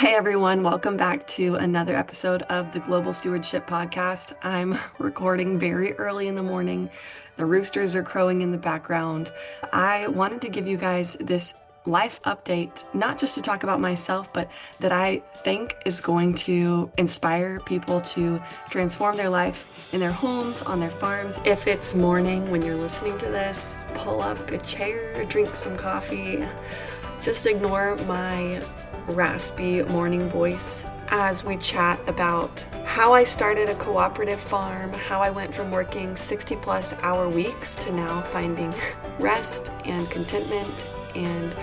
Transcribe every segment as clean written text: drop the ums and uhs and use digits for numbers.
Hey everyone, welcome back to another episode of the Global Stewardship Podcast. I'm recording very early in the morning. The roosters are crowing in the background. I wanted to give you guys this life update, not just to talk about myself, but that I think is going to inspire people to transform their life in their homes, on their farms. If it's morning when you're listening to this, pull up a chair, drink some coffee. Just ignore my raspy morning voice as we chat about how I started a cooperative farm, how I went from working 60 plus hour weeks to now finding rest and contentment and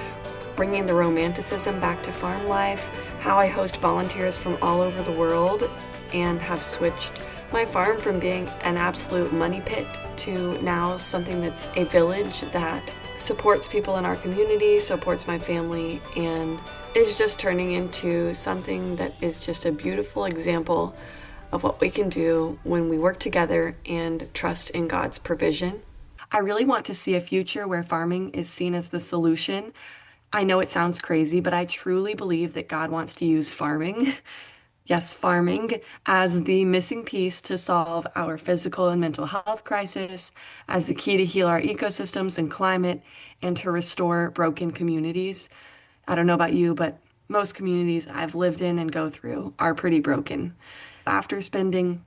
bringing the romanticism back to farm life, how I host volunteers from all over the world and have switched my farm from being an absolute money pit to now something that's a village that supports people in our community, supports my family, and is just turning into something that is just a beautiful example of what we can do when we work together and trust in God's provision. I really want to see a future where farming is seen as the solution. I know it sounds crazy, but I truly believe that God wants to use farming, yes, farming, as the missing piece to solve our physical and mental health crisis, as the key to heal our ecosystems and climate, and to restore broken communities. I don't know about you, but most communities I've lived in and go through are pretty broken. After spending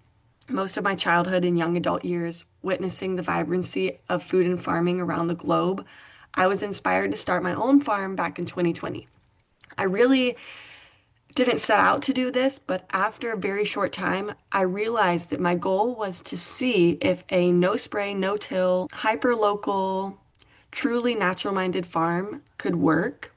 most of my childhood and young adult years witnessing the vibrancy of food and farming around the globe, I was inspired to start my own farm back in 2020. I really didn't set out to do this, but after a very short time, I realized that my goal was to see if a no spray, no till, hyper local, truly natural minded farm could work.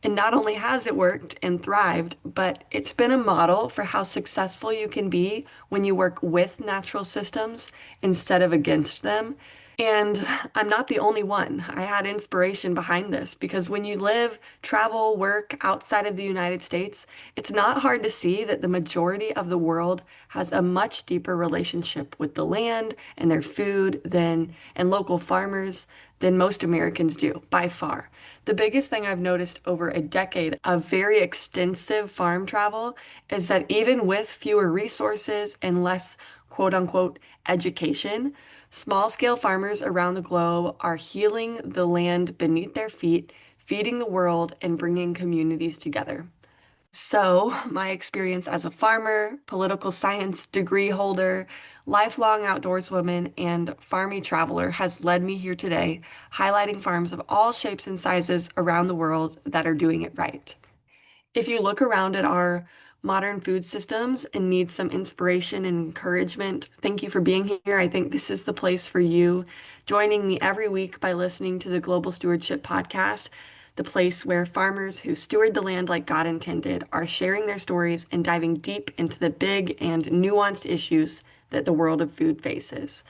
And not only has it worked and thrived, but it's been a model for how successful you can be when you work with natural systems instead of against them. And I'm not the only one. I had inspiration behind this because when you live, travel, work outside of the United States, it's not hard to see that the majority of the world has a much deeper relationship with the land and their food and local farmers than most Americans do, by far. The biggest thing I've noticed over a decade of very extensive farm travel is that even with fewer resources and less quote unquote education, small scale farmers around the globe are healing the land beneath their feet, feeding the world, and bringing communities together. So, my experience as a farmer, political science degree holder, lifelong outdoorswoman, and farmy traveler has led me here today, highlighting farms of all shapes and sizes around the world that are doing it right. If you look around at our modern food systems and need some inspiration and encouragement, thank you for being here. I think this is the place for you. Joining me every week by listening to the Global Stewardship Podcast, the place where farmers who steward the land like God intended are sharing their stories and diving deep into the big and nuanced issues that the world of food faces.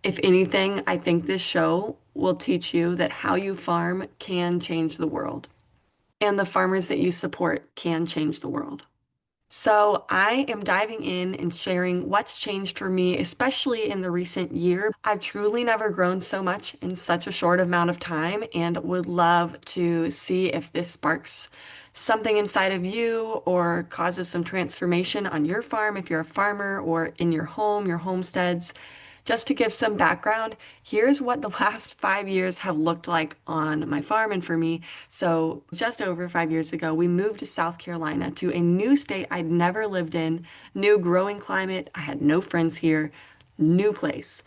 If anything, I think this show will teach you that how you farm can change the world and the farmers that you support can change the world. So, I am diving in and sharing what's changed for me, especially in the recent year. I've truly never grown so much in such a short amount of time and would love to see if this sparks something inside of you or causes some transformation on your farm if you're a farmer or in your home, your homesteads. Just to give some background, here's what the last 5 years have looked like on my farm and for me. So, just over 5 years ago, we moved to South Carolina to a new state I'd never lived in, new growing climate. I had no friends here, new place.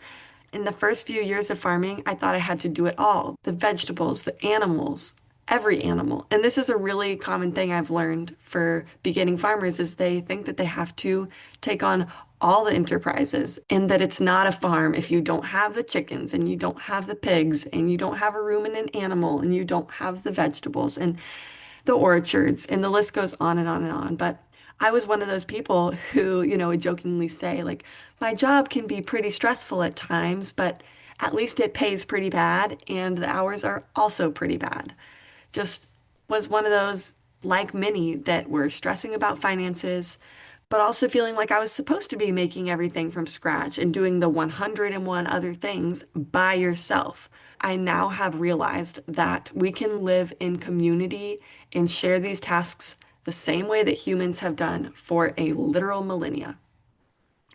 In the first few years of farming, I thought I had to do it all, the vegetables, the animals, every animal. And this is a really common thing I've learned for beginning farmers is they think that they have to take on all the enterprises and that it's not a farm if you don't have the chickens and you don't have the pigs and you don't have a ruminant animal and you don't have the vegetables and the orchards and the list goes on and on and on. But I was one of those people who, would jokingly say, like, my job can be pretty stressful at times, but at least it pays pretty bad and the hours are also pretty bad. Just was one of those, like many, that were stressing about finances, but also feeling like I was supposed to be making everything from scratch and doing the 101 other things by yourself. I now have realized that we can live in community and share these tasks the same way that humans have done for a literal millennia.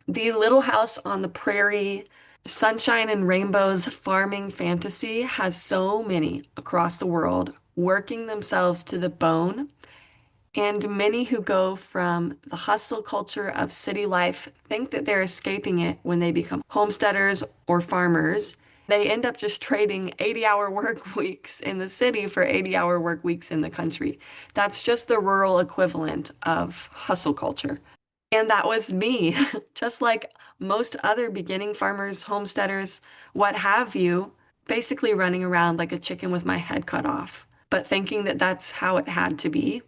The Little House on the Prairie, Sunshine and Rainbows farming fantasy has so many across the world working themselves to the bone, and many who go from the hustle culture of city life think that they're escaping it when they become homesteaders or farmers. They end up just trading 80-hour work weeks in the city for 80-hour work weeks in the country. That's just the rural equivalent of hustle culture. And that was me, just like most other beginning farmers, homesteaders, what have you, basically running around like a chicken with my head cut off, but thinking that that's how it had to be.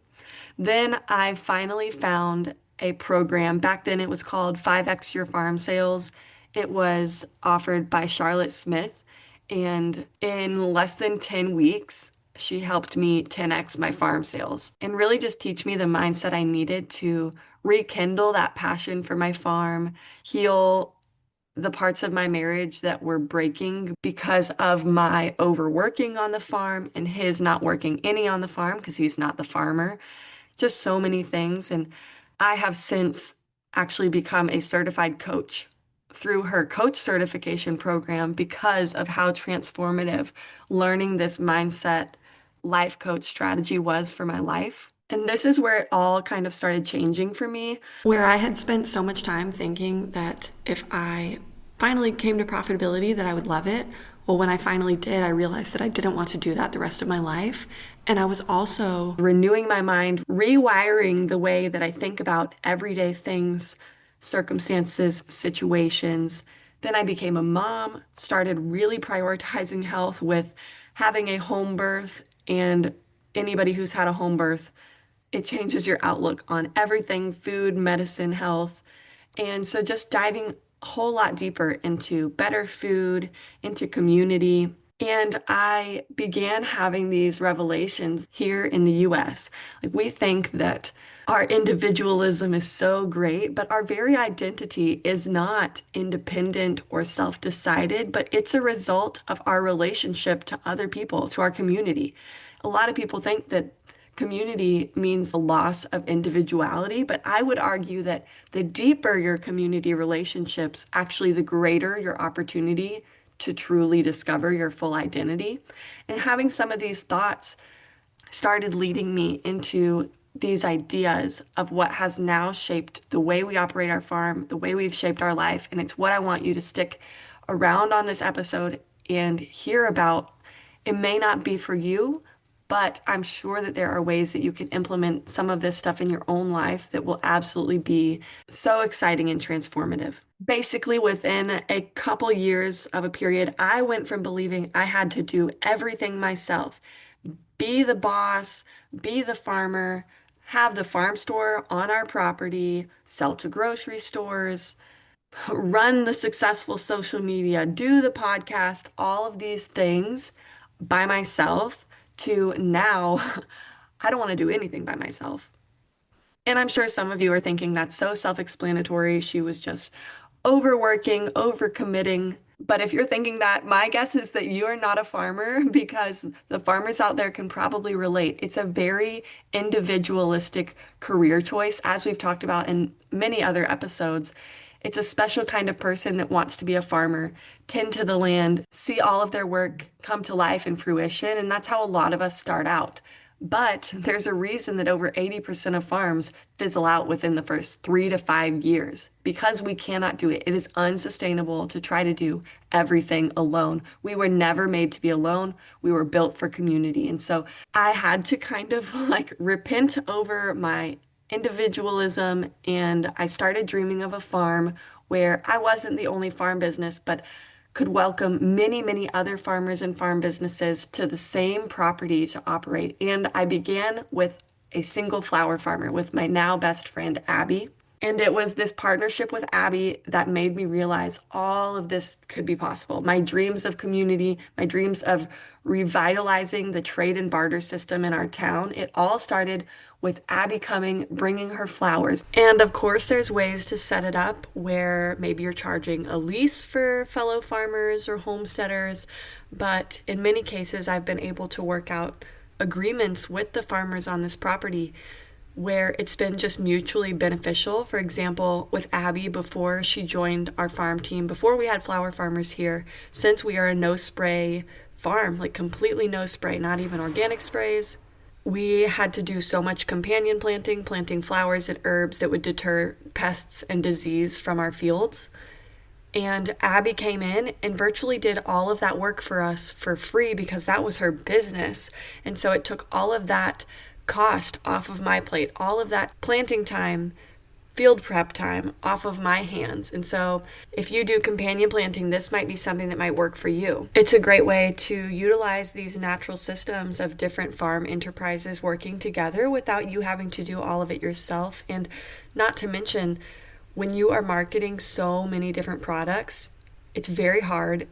Then I finally found a program. Back then it was called 5X Your Farm Sales. It was offered by Charlotte Smith. And in less than 10 weeks, she helped me 10X my farm sales and really just teach me the mindset I needed to rekindle that passion for my farm, heal the parts of my marriage that were breaking because of my overworking on the farm and his not working any on the farm because he's not the farmer. Just so many things. And I have since actually become a certified coach through her coach certification program because of how transformative learning this mindset life coach strategy was for my life. And this is where it all kind of started changing for me, where I had spent so much time thinking that if I finally came to profitability that I would love it. Well, when I finally did, I realized that I didn't want to do that the rest of my life. And I was also renewing my mind, rewiring the way that I think about everyday things, circumstances, situations. Then I became a mom, started really prioritizing health with having a home birth. And anybody who's had a home birth, it changes your outlook on everything, food, medicine, health. And so just diving a whole lot deeper into better food, into community. And I began having these revelations here in the US. Like we think that our individualism is so great, but our very identity is not independent or self-decided, but it's a result of our relationship to other people, to our community. A lot of people think that community means a loss of individuality, but I would argue that the deeper your community relationships, actually the greater your opportunity to truly discover your full identity. And having some of these thoughts started leading me into these ideas of what has now shaped the way we operate our farm, the way we've shaped our life. And it's what I want you to stick around on this episode and hear about. It may not be for you, but I'm sure that there are ways that you can implement some of this stuff in your own life that will absolutely be so exciting and transformative. Basically, within a couple years of a period, I went from believing I had to do everything myself, be the boss, be the farmer, have the farm store on our property, sell to grocery stores, run the successful social media, do the podcast, all of these things by myself to now, I don't want to do anything by myself. And I'm sure some of you are thinking that's so self-explanatory. She was just overworking, overcommitting. But if you're thinking that, my guess is that you are not a farmer because the farmers out there can probably relate. It's a very individualistic career choice, as we've talked about in many other episodes. It's a special kind of person that wants to be a farmer, tend to the land, see all of their work come to life and fruition, and that's how a lot of us start out. But there's a reason that over 80% of farms fizzle out within the first 3 to 5 years because we cannot do it. It is unsustainable to try to do everything alone. We were never made to be alone. We were built for community. And so I had to kind of like repent over my individualism, and I started dreaming of a farm where I wasn't the only farm business, but could welcome many, many other farmers and farm businesses to the same property to operate. And I began with a single flower farmer with my now best friend, Abby. And it was this partnership with Abby that made me realize all of this could be possible. My dreams of community, my dreams of revitalizing the trade and barter system in our town, it all started with Abby coming, bringing her flowers. And of course, there's ways to set it up where maybe you're charging a lease for fellow farmers or homesteaders. But in many cases, I've been able to work out agreements with the farmers on this property where it's been just mutually beneficial. For example, with Abby, before she joined our farm team, before we had flower farmers here, since we are a no spray farm, like completely no spray, not even organic sprays, we had to do so much companion planting, planting flowers and herbs that would deter pests and disease from our fields. And Abby came in and virtually did all of that work for us for free because that was her business. And so it took all of that cost off of my plate, all of that planting time, field prep time off of my hands. And so if you do companion planting, this might be something that might work for you. It's a great way to utilize these natural systems of different farm enterprises working together without you having to do all of it yourself. And not to mention, when you are marketing so many different products, it's very hard.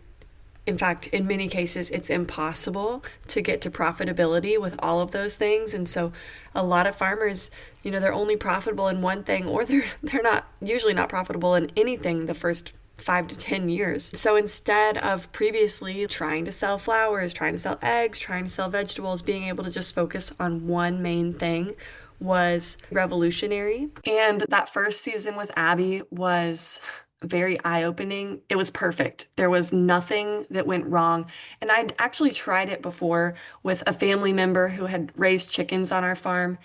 In fact, in many cases, it's impossible to get to profitability with all of those things. And so a lot of farmers, they're only profitable in one thing, or they're not usually not profitable in anything the first 5 to 10 years. So instead of previously trying to sell flowers, trying to sell eggs, trying to sell vegetables, being able to just focus on one main thing was revolutionary. And that first season with Abby was very eye-opening. It was perfect. There was nothing that went wrong. And I'd actually tried it before with a family member who had raised chickens on our farm,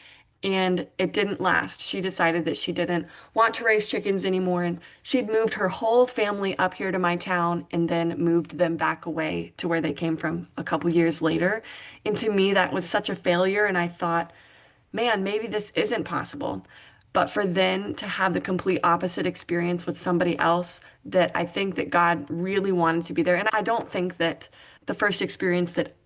and it didn't last. She decided that she didn't want to raise chickens anymore, and she'd moved her whole family up here to my town and then moved them back away to where they came from a couple years later. And to me, that was such a failure, and I thought, man, maybe this isn't possible. But for then to have the complete opposite experience with somebody else, that I think that God really wanted to be there. And I don't think that the first experience that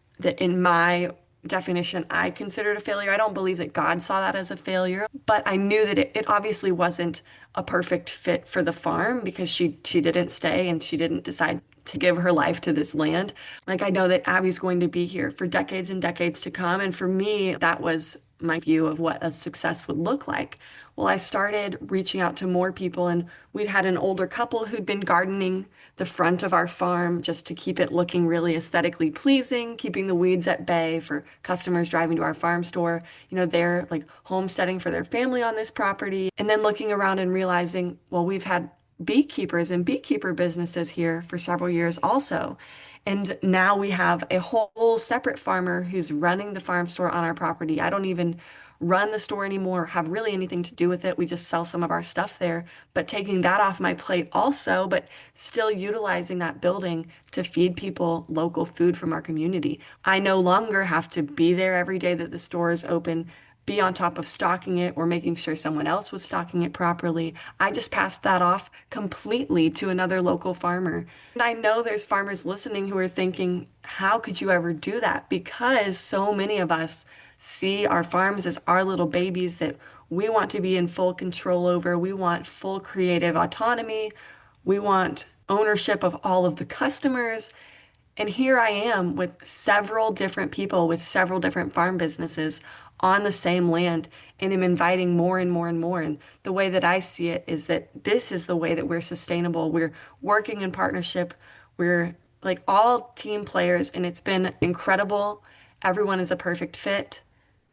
in my definition I considered a failure, I don't believe that God saw that as a failure. But I knew that it obviously wasn't a perfect fit for the farm because she didn't stay and she didn't decide to give her life to this land. Like, I know that Abby's going to be here for decades and decades to come. And for me, that was my view of what a success would look like. Well, I started reaching out to more people, and we'd had an older couple who'd been gardening the front of our farm just to keep it looking really aesthetically pleasing, keeping the weeds at bay for customers driving to our farm store. They're like homesteading for their family on this property. And then looking around and realizing, well, we've had beekeepers and beekeeper businesses here for several years also. And now we have a whole separate farmer who's running the farm store on our property. I don't even run the store anymore, have really anything to do with it. We just sell some of our stuff there, but taking that off my plate also, but still utilizing that building to feed people local food from our community. I no longer have to be there every day that the store is open, be on top of stocking it or making sure someone else was stocking it properly. I just passed that off completely to another local farmer. And I know there's farmers listening who are thinking, how could you ever do that? Because so many of us see our farms as our little babies that we want to be in full control over. We want full creative autonomy. We want ownership of all of the customers. And here I am with several different people with several different farm businesses on the same land, and am inviting more and more and more. And the way that I see it is that this is the way that we're sustainable. We're working in partnership. We're like all team players, and it's been incredible. Everyone is a perfect fit.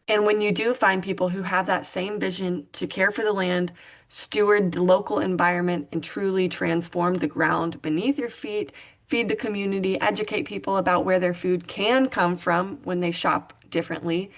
And when you do find people who have that same vision to care for the land, steward the local environment, and truly transform the ground beneath your feet, feed the community, educate people about where their food can come from when they shop differently,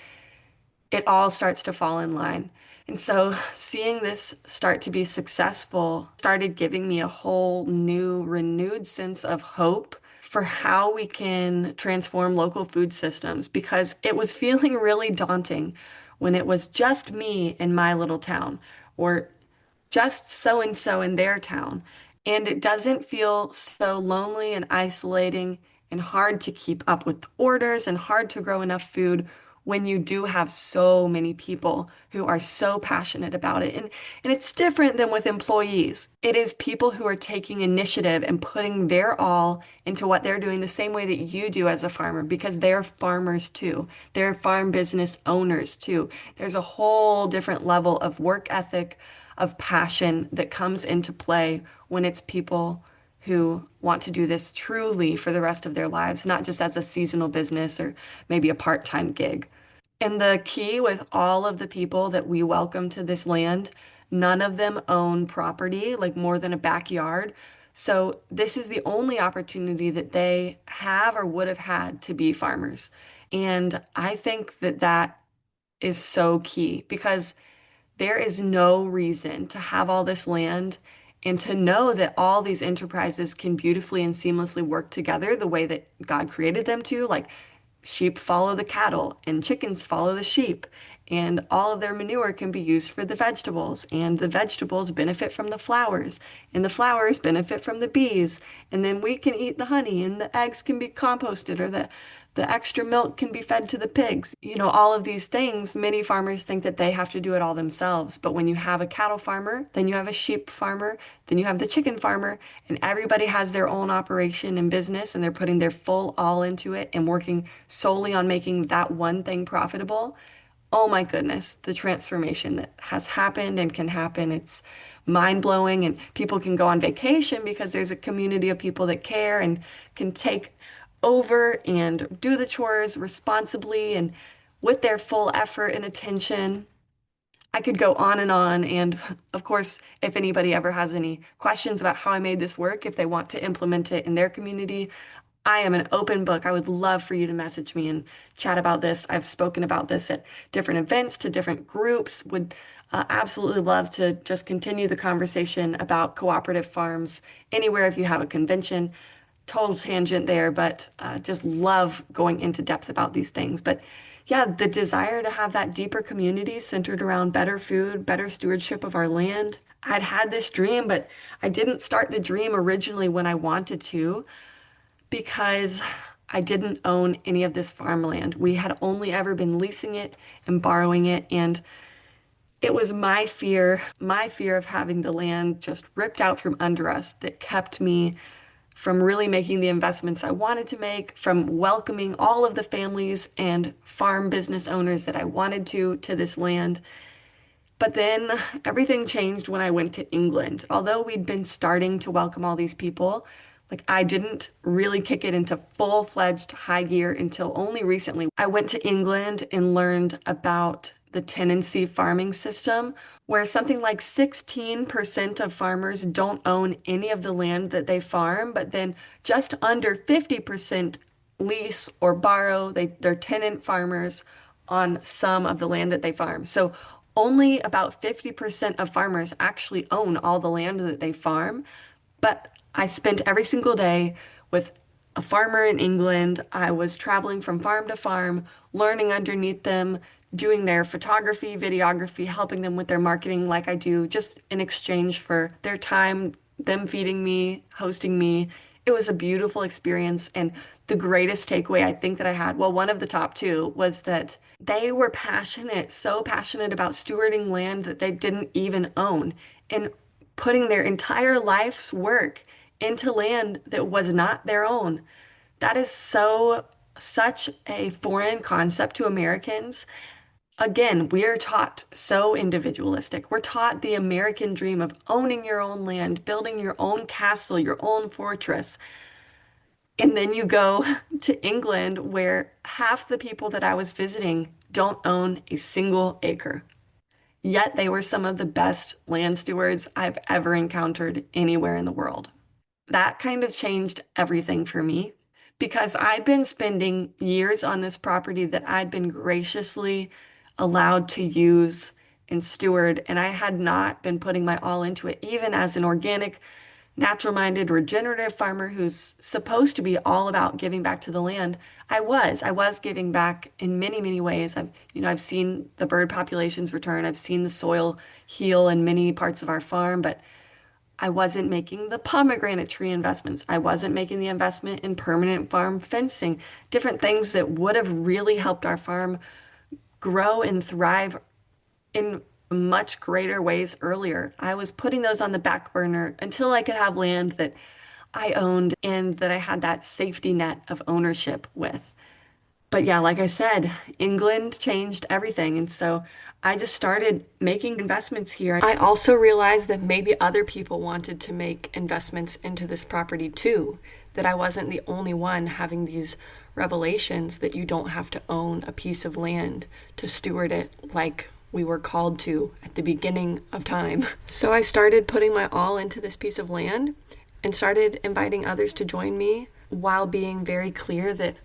it all starts to fall in line. And so seeing this start to be successful started giving me a whole new, renewed sense of hope for how we can transform local food systems because it was feeling really daunting when it was just me in my little town or just so and so in their town. And it doesn't feel so lonely and isolating and hard to keep up with orders and hard to grow enough food when you do have so many people who are so passionate about it. And it's different than with employees. It is people who are taking initiative and putting their all into what they're doing the same way that you do as a farmer because they're farmers too. They're farm business owners too. There's a whole different level of work ethic, of passion that comes into play when it's people who want to do this truly for the rest of their lives, not just as a seasonal business or maybe a part-time gig. And the key with all of the people that we welcome to this land, none of them own property, like more than a backyard. So this is the only opportunity that they have or would have had to be farmers. And I think that that is so key because there is no reason to have all this land and to know that all these enterprises can beautifully and seamlessly work together the way that God created them to. Like sheep follow the cattle and chickens follow the sheep, and all of their manure can be used for the vegetables, and the vegetables benefit from the flowers, and the flowers benefit from the bees, and then we can eat the honey, and the eggs can be composted, or the extra milk can be fed to the pigs. You know, all of these things, many farmers think that they have to do it all themselves. But when you have a cattle farmer, then you have a sheep farmer, then you have the chicken farmer, and everybody has their own operation and business, and they're putting their full all into it and working solely on making that one thing profitable. Oh my goodness, the transformation that has happened and can happen. It's mind blowing, and people can go on vacation because there's a community of people that care and can take over and do the chores responsibly and with their full effort and attention. I could go on and on. And of course, if anybody ever has any questions about how I made this work, if they want to implement it in their community, I am an open book. I would love for you to message me and chat about this. I've spoken about this at different events to different groups. Would absolutely love to just continue the conversation about cooperative farms anywhere if you have a convention. Total tangent there, but just love going into depth about these things. But yeah, the desire to have that deeper community centered around better food, better stewardship of our land. I'd had this dream, but I didn't start the dream originally when I wanted to because I didn't own any of this farmland. We had only ever been leasing it and borrowing it. And it was my fear of having the land just ripped out from under us that kept me from really making the investments I wanted to make, from welcoming all of the families and farm business owners that I wanted to this land. But then everything changed when I went to England. Although we'd been starting to welcome all these people, like I didn't really kick it into full-fledged high gear until only recently. I went to England and learned about the tenancy farming system, where something like 16% of farmers don't own any of the land that they farm, but then just under 50% lease or borrow. They're tenant farmers on some of the land that they farm. So only about 50% of farmers actually own all the land that they farm. But I spent every single day with a farmer in England. I was traveling from farm to farm, learning underneath them, doing their photography, videography, helping them with their marketing like I do, just in exchange for their time, them feeding me, hosting me. It was a beautiful experience. And the greatest takeaway I think that I had, well, one of the top two, was that they were passionate, so passionate about stewarding land that they didn't even own and putting their entire life's work into land that was not their own. That is such a foreign concept to Americans. Again, we are taught so individualistic. We're taught the American dream of owning your own land, building your own castle, your own fortress. And then you go to England, where half the people that I was visiting don't own a single acre. Yet they were some of the best land stewards I've ever encountered anywhere in the world. That kind of changed everything for me because I'd been spending years on this property that I'd been graciously allowed to use and steward, and I had not been putting my all into it, even as an organic, natural-minded, regenerative farmer who's supposed to be all about giving back to the land. I was giving back in many, many ways. I've seen the bird populations return. I've seen the soil heal in many parts of our farm, but I wasn't making the pomegranate tree investments. I wasn't making the investment in permanent farm fencing, different things that would have really helped our farm grow and thrive in much greater ways earlier. I was putting those on the back burner until I could have land that I owned and that I had that safety net of ownership with. But yeah, like I said, England changed everything. And so I just started making investments here. I also realized that maybe other people wanted to make investments into this property too, that I wasn't the only one having these revelations that you don't have to own a piece of land to steward it like we were called to at the beginning of time. So I started putting my all into this piece of land and started inviting others to join me while being very clear that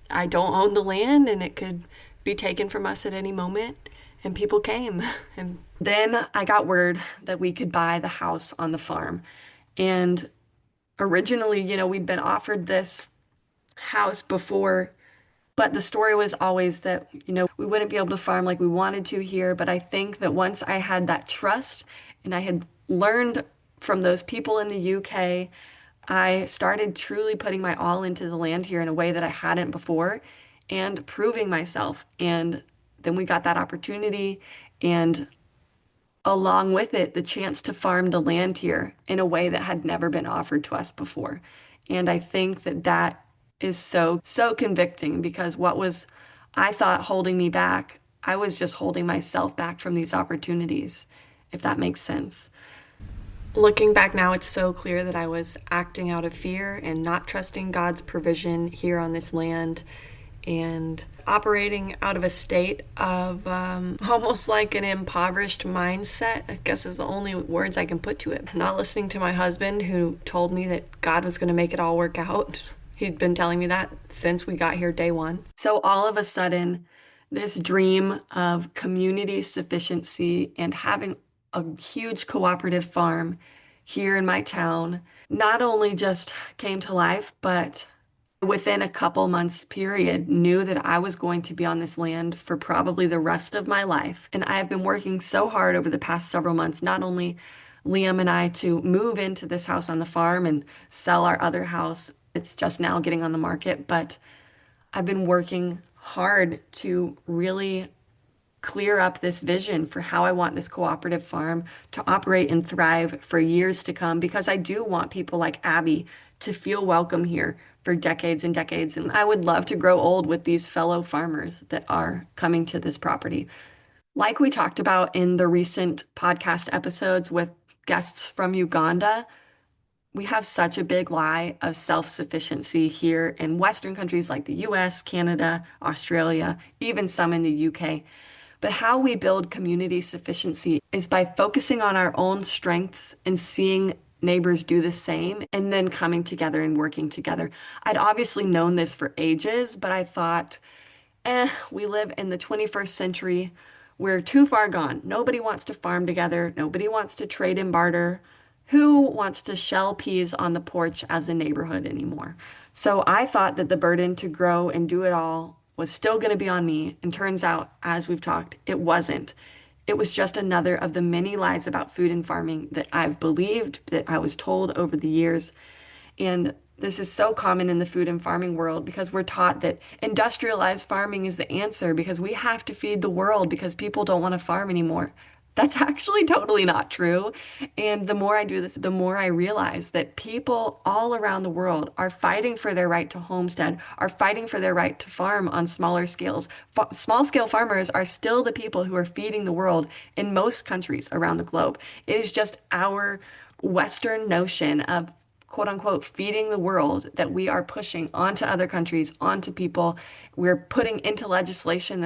I don't own the land and it could be taken from us at any moment. And people came. And then I got word that we could buy the house on the farm. And originally, we'd been offered this house before, but the story was always that, we wouldn't be able to farm like we wanted to here. But I think that once I had that trust and I had learned from those people in the UK, I started truly putting my all into the land here in a way that I hadn't before and proving myself. And then we got that opportunity and along with it, the chance to farm the land here in a way that had never been offered to us before. And I think that that is so, so convicting because what was, I thought, holding me back, I was just holding myself back from these opportunities, if that makes sense. Looking back now, it's so clear that I was acting out of fear and not trusting God's provision here on this land and operating out of a state of almost like an impoverished mindset, I guess is the only words I can put to it. Not listening to my husband who told me that God was going to make it all work out. He'd been telling me that since we got here day one. So all of a sudden, this dream of community sufficiency and having a huge cooperative farm here in my town not only just came to life, but within a couple months period knew that I was going to be on this land for probably the rest of my life. And I have been working so hard over the past several months, not only Liam and I to move into this house on the farm and sell our other house. It's just now getting on the market, but I've been working hard to really clear up this vision for how I want this cooperative farm to operate and thrive for years to come because I do want people like Abby to feel welcome here for decades and decades. And I would love to grow old with these fellow farmers that are coming to this property. Like we talked about in the recent podcast episodes with guests from Uganda, we have such a big lie of self-sufficiency here in Western countries like the US, Canada, Australia, even some in the UK. But how we build community sufficiency is by focusing on our own strengths and seeing neighbors do the same and then coming together and working together. I'd obviously known this for ages, but I thought, we live in the 21st century. We're too far gone. Nobody wants to farm together. Nobody wants to trade and barter. Who wants to shell peas on the porch as a neighborhood anymore? So I thought that the burden to grow and do it all was still going to be on me. And turns out, as we've talked, it wasn't. It was just another of the many lies about food and farming that I've believed, that I was told over the years. And this is so common in the food and farming world because we're taught that industrialized farming is the answer because we have to feed the world because people don't want to farm anymore. That's actually totally not true. And the more I do this, the more I realize that people all around the world are fighting for their right to homestead, are fighting for their right to farm on smaller scales. Small scale farmers are still the people who are feeding the world in most countries around the globe. It is just our Western notion of quote unquote feeding the world that we are pushing onto other countries, onto people. We're putting into legislation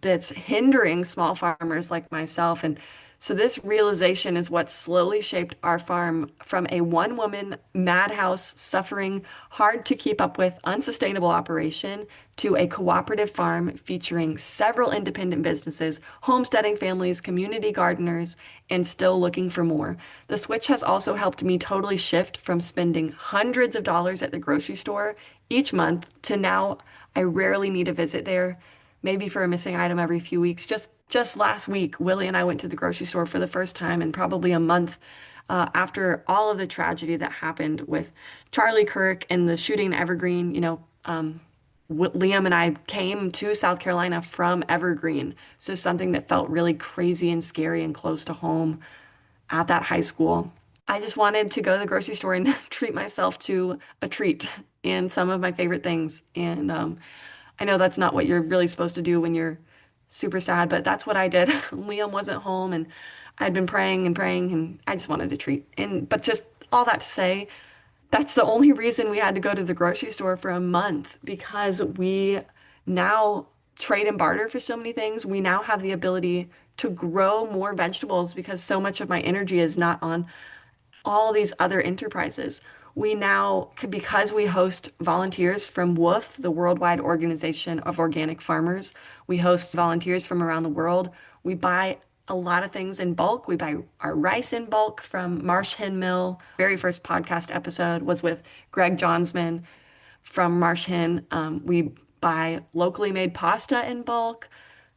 that's hindering small farmers like myself. And so this realization is what slowly shaped our farm from a one-woman madhouse, suffering, hard to keep up with, unsustainable operation to a cooperative farm featuring several independent businesses, homesteading families, community gardeners, and still looking for more. The switch has also helped me totally shift from spending hundreds of dollars at the grocery store each month to now I rarely need a visit there, maybe for a missing item every few weeks. Just last week, Willie and I went to the grocery store for the first time in probably a month after all of the tragedy that happened with Charlie Kirk and the shooting in Evergreen. Liam and I came to South Carolina from Evergreen, so something that felt really crazy and scary and close to home at that high school. I just wanted to go to the grocery store and treat myself to a treat and some of my favorite things. And I know that's not what you're really supposed to do when you're super sad, but that's what I did. Liam wasn't home and I'd been praying and praying and I just wanted a treat. But just all that to say, That's the only reason we had to go to the grocery store for a month because we now trade and barter for so many things. We now have the ability to grow more vegetables because so much of my energy is not on all these other enterprises. We now, because we host volunteers from WOOF, the Worldwide Organization of Organic Farmers, we host volunteers from around the world. We buy a lot of things in bulk. We buy our rice in bulk from Marsh Hen Mill. Very first podcast episode was with Greg Johnsman from Marsh Hen. We buy locally made pasta in bulk,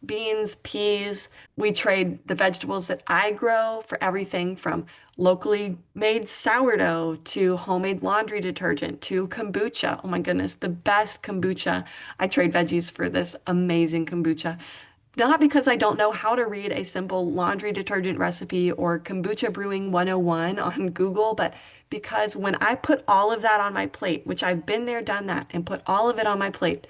beans, peas. We trade the vegetables that I grow for everything from locally made sourdough to homemade laundry detergent to kombucha. Oh my goodness, the best kombucha. I trade veggies for this amazing kombucha. Not because I don't know how to read a simple laundry detergent recipe or kombucha brewing 101 on Google, but because when I put all of that on my plate, which I've been there, done that, and put all of it on my plate,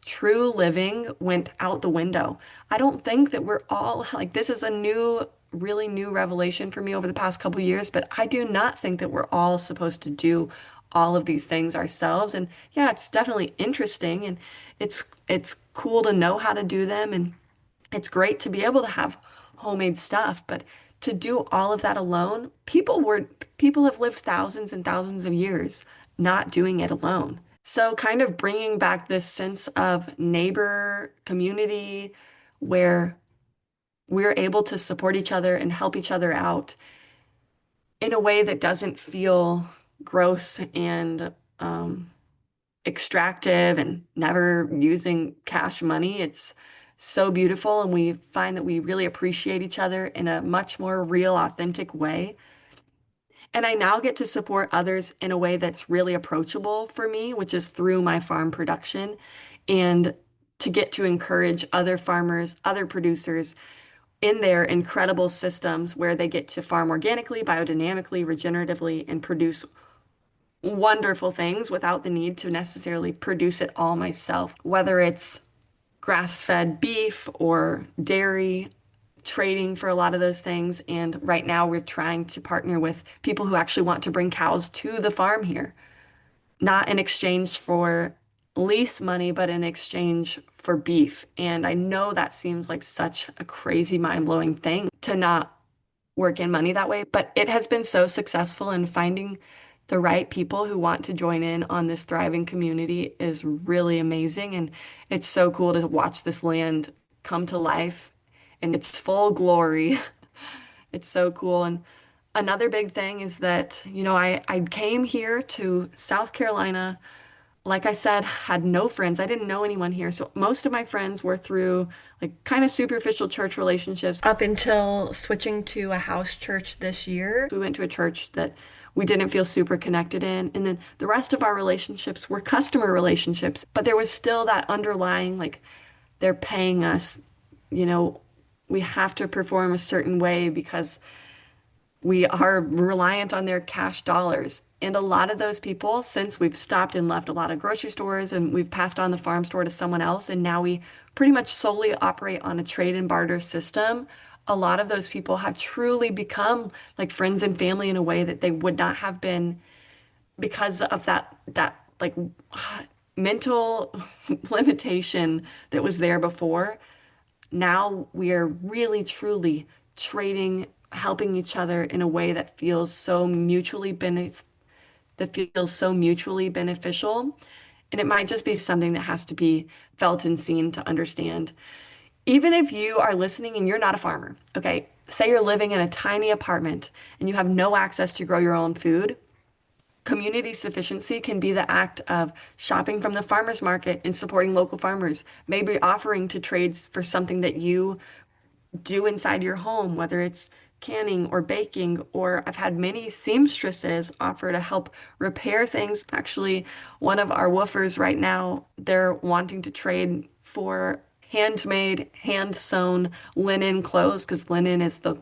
true living went out the window. I don't think that we're all like this is a new, really new revelation for me over the past couple years, but I do not think that we're all supposed to do all of these things ourselves. And yeah, it's definitely interesting and it's cool to know how to do them and it's great to be able to have homemade stuff, but to do all of that alone, people have lived thousands and thousands of years not doing it alone. So kind of bringing back this sense of neighbor community where we're able to support each other and help each other out in a way that doesn't feel gross and extractive and never using cash money. It's so beautiful, and we find that we really appreciate each other in a much more real, authentic way. And I now get to support others in a way that's really approachable for me, which is through my farm production, and to get to encourage other farmers, other producers in their incredible systems where they get to farm organically, biodynamically, regeneratively, and produce wonderful things without the need to necessarily produce it all myself, whether it's grass-fed beef or dairy, trading for a lot of those things. And right now we're trying to partner with people who actually want to bring cows to the farm here, not in exchange for lease money, but in exchange for beef. And I know that seems like such a crazy, mind-blowing thing to not work in money that way, but it has been so successful in finding the right people who want to join in on this thriving community is really amazing. And it's so cool to watch this land come to life in its full glory. It's so cool. And another big thing is that, I came here to South Carolina like I said, had no friends. I didn't know anyone here. So most of my friends were through like kind of superficial church relationships up until switching to a house church this year. We went to a church that we didn't feel super connected in. And then the rest of our relationships were customer relationships, but there was still that underlying, like, they're paying us, you know, we have to perform a certain way because we are reliant on their cash dollars. And a lot of those people, since we've stopped and left a lot of grocery stores and we've passed on the farm store to someone else, and now we pretty much solely operate on a trade and barter system, a lot of those people have truly become like friends and family in a way that they would not have been because of that like mental limitation that was there before. Now we are really truly trading, helping each other in a way that feels so mutually beneficial. And it might just be something that has to be felt and seen to understand. Even if you are listening and you're not a farmer, okay, say you're living in a tiny apartment and you have no access to grow your own food. Community sufficiency can be the act of shopping from the farmers market and supporting local farmers, maybe offering to trade for something that you do inside your home, whether it's canning or baking, or I've had many seamstresses offer to help repair things. Actually, one of our woofers right now, they're wanting to trade for handmade, hand sewn linen clothes because linen is the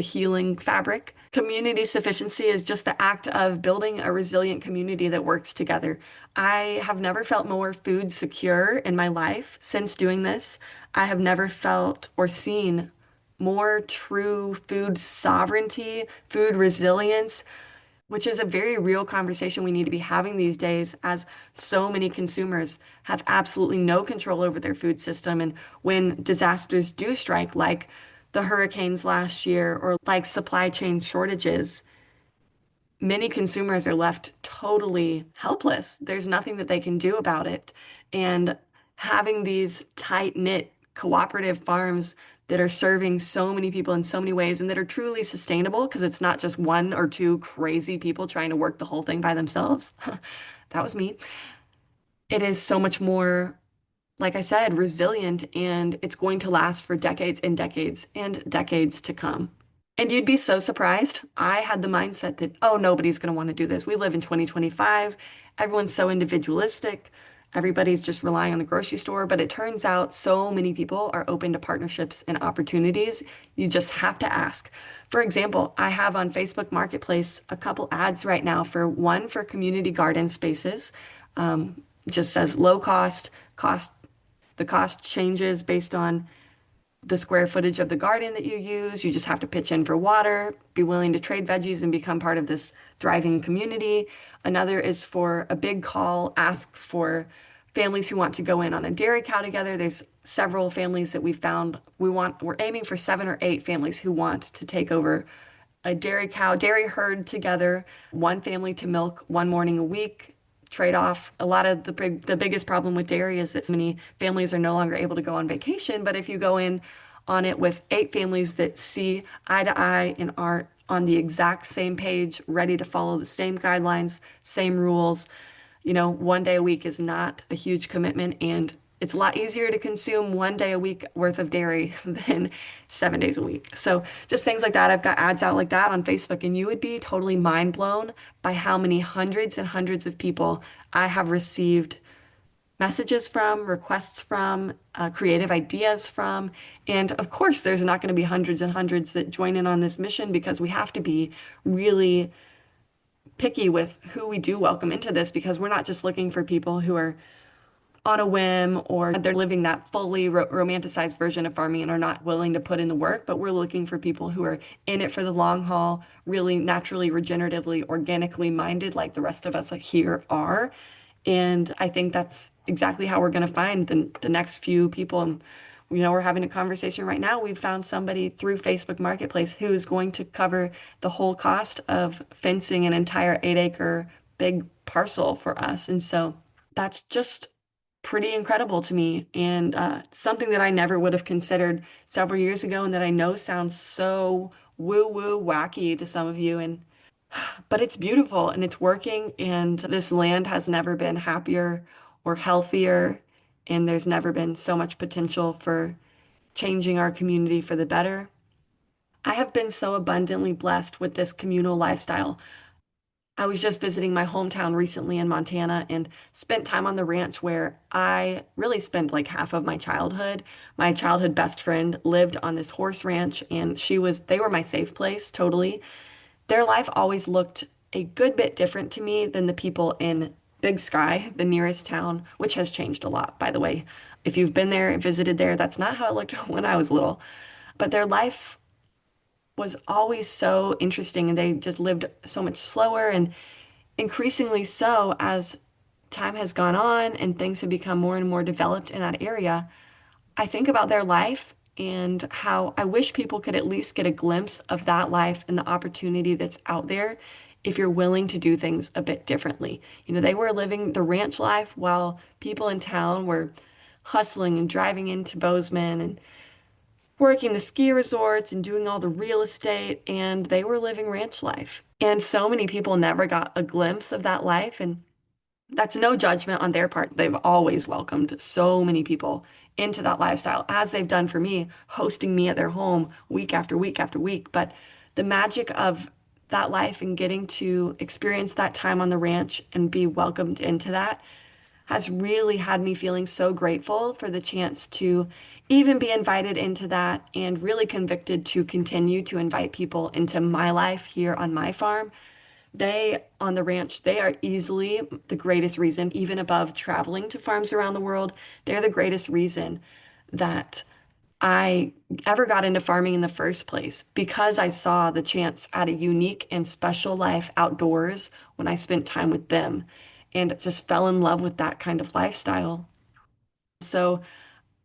healing fabric. Community sufficiency is just the act of building a resilient community that works together. I have never felt more food secure in my life since doing this. I have never felt or seen more true food sovereignty, food resilience, which is a very real conversation we need to be having these days as so many consumers have absolutely no control over their food system. And when disasters do strike, like the hurricanes last year or like supply chain shortages, many consumers are left totally helpless. There's nothing that they can do about it. And having these tight-knit cooperative farms that are serving so many people in so many ways and that are truly sustainable, because it's not just one or two crazy people trying to work the whole thing by themselves. That was me. It is so much more, like I said, resilient, and it's going to last for decades and decades and decades to come. And you'd be so surprised. I had the mindset that, oh, nobody's going to want to do this. We live in 2025. Everyone's so individualistic. Everybody's just relying on the grocery store. But it turns out so many people are open to partnerships and opportunities. You just have to ask. For example, I have on Facebook Marketplace a couple ads right now for one for community garden spaces. It just says low cost. The cost changes based on the square footage of the garden that you use. You just have to pitch in for water, be willing to trade veggies and become part of this thriving community. Another is for a big call, ask for families who want to go in on a dairy cow together. There's several families that we found. We're aiming for 7 or 8 families who want to take over a dairy herd together, one family to milk one morning a week, trade off. A lot of the biggest problem with dairy is that so many families are no longer able to go on vacation. But if you go in on it with 8 families that see eye to eye and are on the exact same page, ready to follow the same guidelines, same rules, one day a week is not a huge commitment, and it's a lot easier to consume one day a week worth of dairy than 7 days a week. So just things like that. I've got ads out like that on Facebook, and you would be totally mind blown by how many hundreds and hundreds of people I have received messages from, requests from, creative ideas from. And of course, there's not going to be hundreds and hundreds that join in on this mission because we have to be really picky with who we do welcome into this because we're not just looking for people who are on a whim or they're living that fully romanticized version of farming and are not willing to put in the work, but we're looking for people who are in it for the long haul, really naturally, regeneratively, organically minded, like the rest of us here are. And I think that's exactly how we're going to find the next few people. And, we're having a conversation right now. We've found somebody through Facebook Marketplace who's going to cover the whole cost of fencing an entire 8-acre big parcel for us. And so that's just pretty incredible to me and something that I never would have considered several years ago and that I know sounds so woo-woo wacky to some of you. But it's beautiful and it's working, and this land has never been happier or healthier, and there's never been so much potential for changing our community for the better. I have been so abundantly blessed with this communal lifestyle. I was just visiting my hometown recently in Montana and spent time on the ranch where I really spent like half of my childhood. My childhood best friend lived on this horse ranch, and they were my safe place, totally. Their life always looked a good bit different to me than the people in Big Sky, the nearest town, which has changed a lot, by the way. If you've been there and visited there, that's not how it looked when I was little. But their life was always so interesting, and they just lived so much slower and increasingly so as time has gone on and things have become more and more developed in that area. I think about their life and how I wish people could at least get a glimpse of that life and the opportunity that's out there if you're willing to do things a bit differently. They were living the ranch life while people in town were hustling and driving into Bozeman and working the ski resorts and doing all the real estate, and they were living ranch life. And so many people never got a glimpse of that life. And that's no judgment on their part. They've always welcomed so many people into that lifestyle, as they've done for me, hosting me at their home week after week after week. But the magic of that life and getting to experience that time on the ranch and be welcomed into that has really had me feeling so grateful for the chance to even be invited into that and really convicted to continue to invite people into my life here on my farm. On the ranch, they are easily the greatest reason, even above traveling to farms around the world, they're the greatest reason that I ever got into farming in the first place because I saw the chance at a unique and special life outdoors when I spent time with them and just fell in love with that kind of lifestyle. So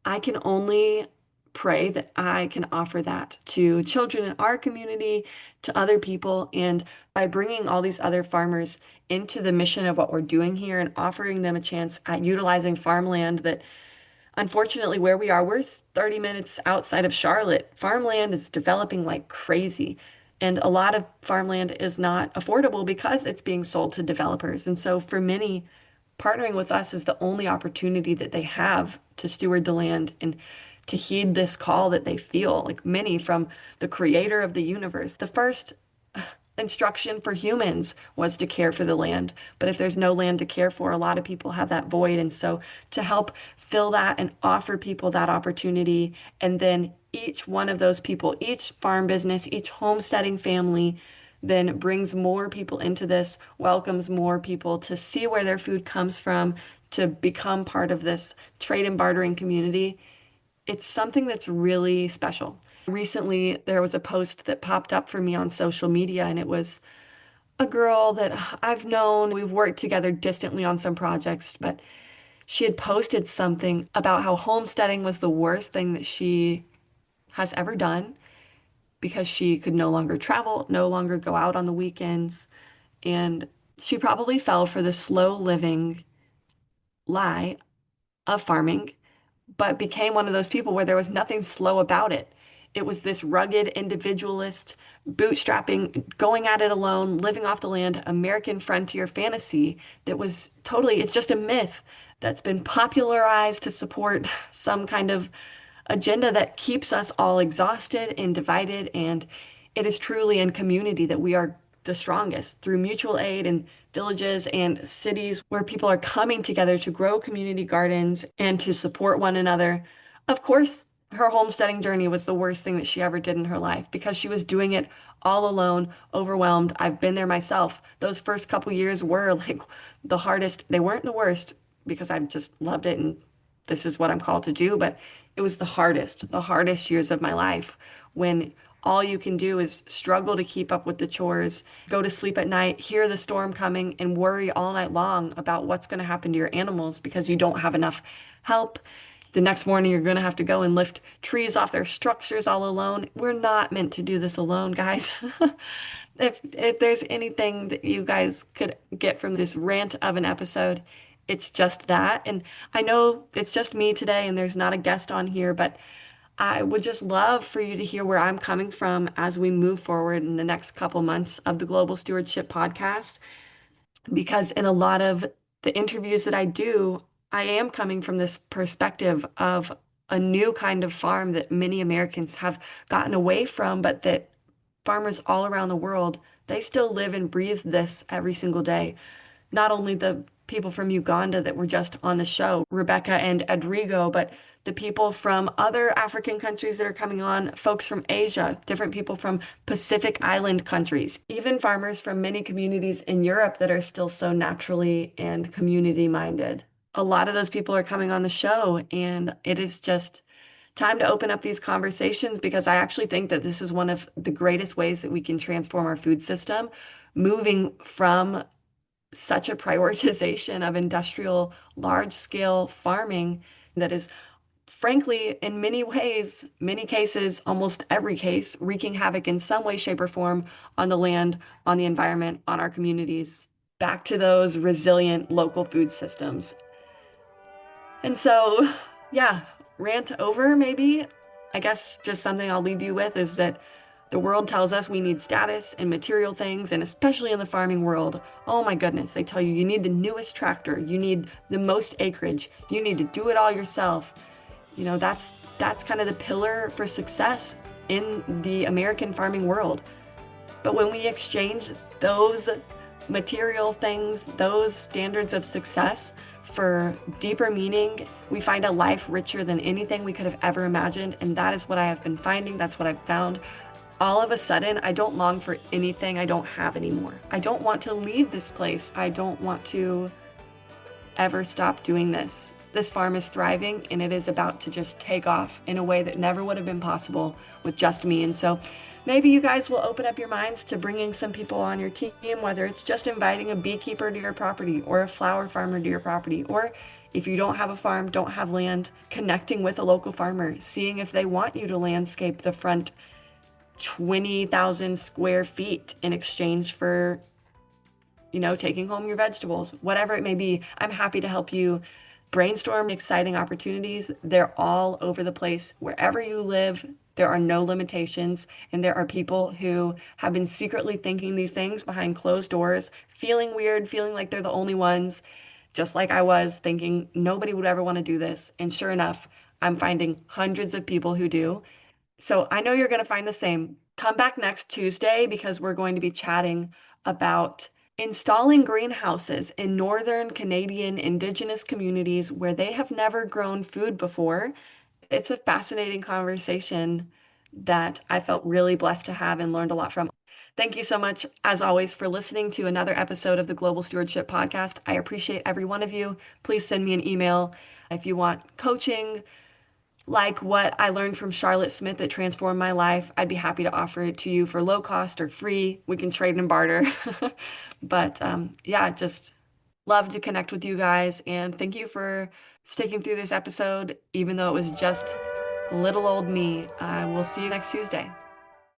I can only pray that I can offer that to children in our community, to other people, and by bringing all these other farmers into the mission of what we're doing here and offering them a chance at utilizing farmland that unfortunately, where we are, we're 30 minutes outside of Charlotte. Farmland is developing like crazy. And a lot of farmland is not affordable because it's being sold to developers. And so for many, partnering with us is the only opportunity that they have to steward the land and to heed this call that they feel, like many from the creator of the universe. The first instruction for humans was to care for the land. But if there's no land to care for, a lot of people have that void. And so to help fill that and offer people that opportunity, and then each one of those people, each farm business, each homesteading family, then brings more people into this, welcomes more people to see where their food comes from, to become part of this trade and bartering community. It's something that's really special. Recently, there was a post that popped up for me on social media, and it was a girl that I've known. We've worked together distantly on some projects, but she had posted something about how homesteading was the worst thing that she has ever done because she could no longer travel, no longer go out on the weekends. And she probably fell for the slow living lie of farming, but became one of those people where there was nothing slow about it. It was this rugged individualist, bootstrapping, going at it alone, living off the land, American frontier fantasy that was totally, it's just a myth that's been popularized to support some kind of agenda that keeps us all exhausted and divided. And it is truly in community that we are the strongest through mutual aid and villages and cities where people are coming together to grow community gardens and to support one another. Of course, her homesteading journey was the worst thing that she ever did in her life because she was doing it all alone, overwhelmed. I've been there myself. Those first couple years were like the hardest. They weren't the worst because I just loved it and this is what I'm called to do, but it was the hardest years of my life when all you can do is struggle to keep up with the chores, go to sleep at night, hear the storm coming, and worry all night long about what's going to happen to your animals because you don't have enough help. The next morning, you're going to have to go and lift trees off their structures all alone. We're not meant to do this alone, guys. If there's anything that you guys could get from this rant of an episode, it's just that. And I know it's just me today and there's not a guest on here, but I would just love for you to hear where I'm coming from as we move forward in the next couple months of the Global Stewardship Podcast. Because in a lot of the interviews that I do, I am coming from this perspective of a new kind of farm that many Americans have gotten away from, but that farmers all around the world, they still live and breathe this every single day. Not only the people from Uganda that were just on the show, Rebecca and Adrigo, but the people from other African countries that are coming on, folks from Asia, different people from Pacific Island countries, even farmers from many communities in Europe that are still so naturally and community minded. A lot of those people are coming on the show, and it is just time to open up these conversations because I actually think that this is one of the greatest ways that we can transform our food system, moving from such a prioritization of industrial large scale farming that is frankly in many ways, many cases, almost every case, wreaking havoc in some way, shape, or form on the land, on the environment, on our communities, back to those resilient local food systems. And so, yeah, rant over maybe. I guess just something I'll leave you with is that the world tells us we need status and material things, and especially in the farming world, oh my goodness, they tell you you need the newest tractor, you need the most acreage, you need to do it all yourself. You know, that's kind of the pillar for success in the American farming world. But when we exchange those material things, those standards of success for deeper meaning, we find a life richer than anything we could have ever imagined. And that is what I have been finding. That's what I've found. All of a sudden, I don't long for anything I don't have anymore. I don't want to leave this place. I don't want to ever stop doing this. This farm is thriving and it is about to just take off in a way that never would have been possible with just me. And so maybe you guys will open up your minds to bringing some people on your team, whether it's just inviting a beekeeper to your property or a flower farmer to your property, or if you don't have a farm, don't have land, connecting with a local farmer, seeing if they want you to landscape the front 20,000 square feet in exchange for, taking home your vegetables, whatever it may be. I'm happy to help you brainstorm exciting opportunities. They're all over the place. Wherever you live, there are no limitations. And there are people who have been secretly thinking these things behind closed doors, feeling weird, feeling like they're the only ones, just like I was thinking nobody would ever want to do this. And sure enough, I'm finding hundreds of people who do. So I know you're going to find the same. Come back next Tuesday because we're going to be chatting about installing greenhouses in northern Canadian Indigenous communities where they have never grown food before. It's a fascinating conversation that I felt really blessed to have and learned a lot from. Thank you so much, as always, for listening to another episode of the Global Stewardship Podcast. I appreciate every one of you. Please send me an email if you want coaching like what I learned from Charlotte Smith that transformed my life. I'd be happy to offer it to you for low cost or free. We can trade and barter. But yeah, just love to connect with you guys. And thank you for sticking through this episode, even though it was just little old me. I will see you next Tuesday.